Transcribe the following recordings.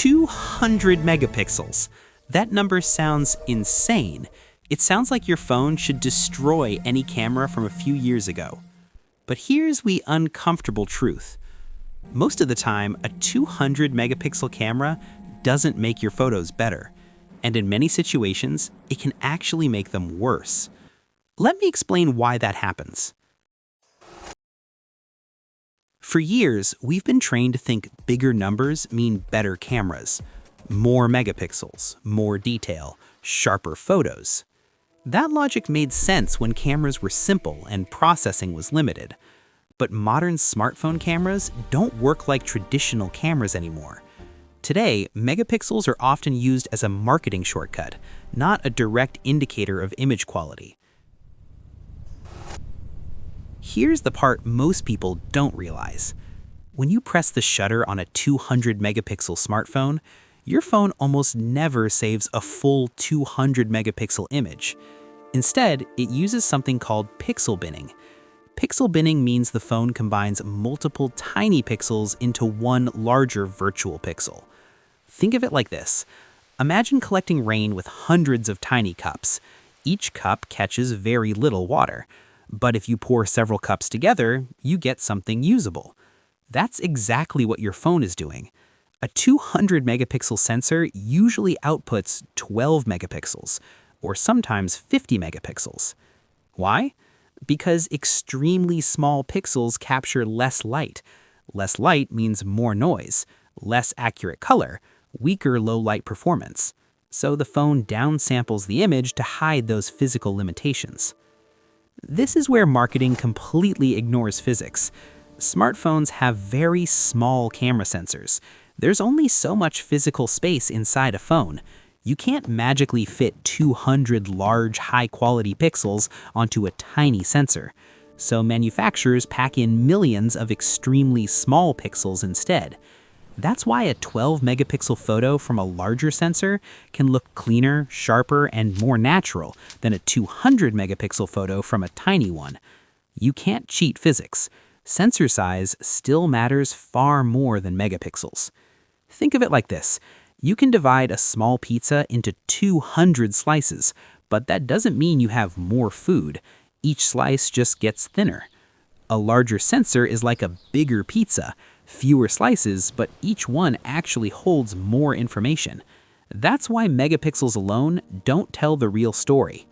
200 megapixels. That number sounds insane. It sounds like your phone should destroy any camera from a few years ago. But here's the uncomfortable truth. Most of the time, a 200 megapixel camera doesn't make your photos better. And in many situations, it can actually make them worse. Let me explain why that happens. For years, we've been trained to think bigger numbers mean better cameras. More megapixels, more detail, sharper photos. That logic made sense when cameras were simple and processing was limited. But modern smartphone cameras don't work like traditional cameras anymore. Today, megapixels are often used as a marketing shortcut, not a direct indicator of image quality. Here's the part most people don't realize. When you press the shutter on a 200 megapixel smartphone, your phone almost never saves a full 200 megapixel image. Instead, it uses something called pixel binning. Pixel binning means the phone combines multiple tiny pixels into one larger virtual pixel. Think of it like this. Imagine collecting rain with hundreds of tiny cups. Each cup catches very little water. But if you pour several cups together, you get something usable. That's exactly what your phone is doing. A 200 megapixel sensor usually outputs 12 megapixels, or sometimes 50 megapixels. Why? Because extremely small pixels capture less light. Less light means more noise, less accurate color, weaker low light performance. So the phone downsamples the image to hide those physical limitations. This is where marketing completely ignores physics. Smartphones have very small camera sensors. There's only so much physical space inside a phone. You can't magically fit 200 large, high-quality pixels onto a tiny sensor. So manufacturers pack in millions of extremely small pixels instead. That's why a 12 megapixel photo from a larger sensor can look cleaner, sharper, and more natural than a 200 megapixel photo from a tiny one. You can't cheat physics. Sensor size still matters far more than megapixels. Think of it like this. You can divide a small pizza into 200 slices, but that doesn't mean you have more food. Each slice just gets thinner. A larger sensor is like a bigger pizza. Fewer slices, but each one actually holds more information. That's why megapixels alone don't tell the real story.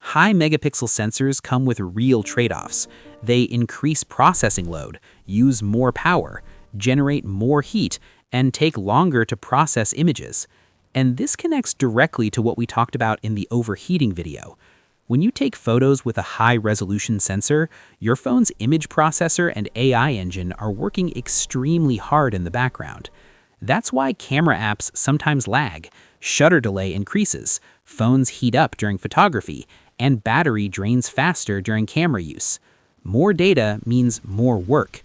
High megapixel sensors come with real trade-offs. They increase processing load, use more power, generate more heat, and take longer to process images. And this connects directly to what we talked about in the overheating video. When you take photos with a high-resolution sensor, your phone's image processor and AI engine are working extremely hard in the background. That's why camera apps sometimes lag, shutter delay increases, phones heat up during photography, and battery drains faster during camera use. More data means more work.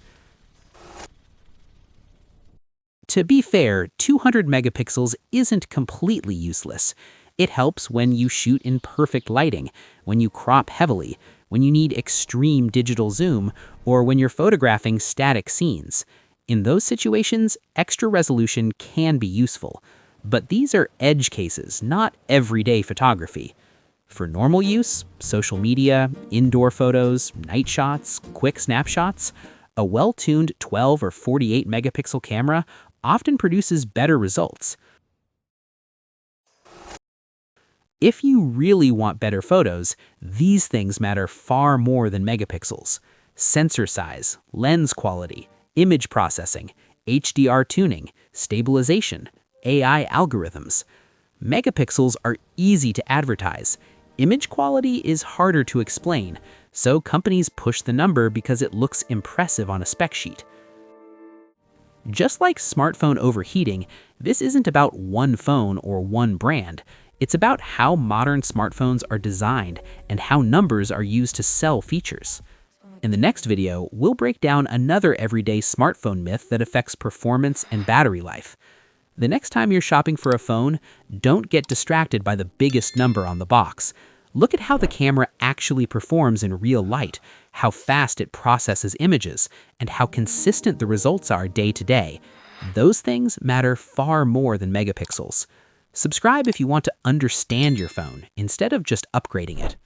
To be fair, 200 megapixels isn't completely useless. It helps when you shoot in perfect lighting, when you crop heavily, when you need extreme digital zoom, or when you're photographing static scenes. In those situations, extra resolution can be useful. But these are edge cases, not everyday photography. For normal use, social media, indoor photos, night shots, quick snapshots, a well-tuned 12 or 48 megapixel camera often produces better results. If you really want better photos, these things matter far more than megapixels. Sensor size, lens quality, image processing, HDR tuning, stabilization, AI algorithms. Megapixels are easy to advertise. Image quality is harder to explain, so companies push the number because it looks impressive on a spec sheet. Just like smartphone overheating, this isn't about one phone or one brand. It's about how modern smartphones are designed and how numbers are used to sell features. In the next video, we'll break down another everyday smartphone myth that affects performance and battery life. The next time you're shopping for a phone, don't get distracted by the biggest number on the box. Look at how the camera actually performs in real light, how fast it processes images, and how consistent the results are day to day. Those things matter far more than megapixels. Subscribe if you want to understand your phone instead of just upgrading it.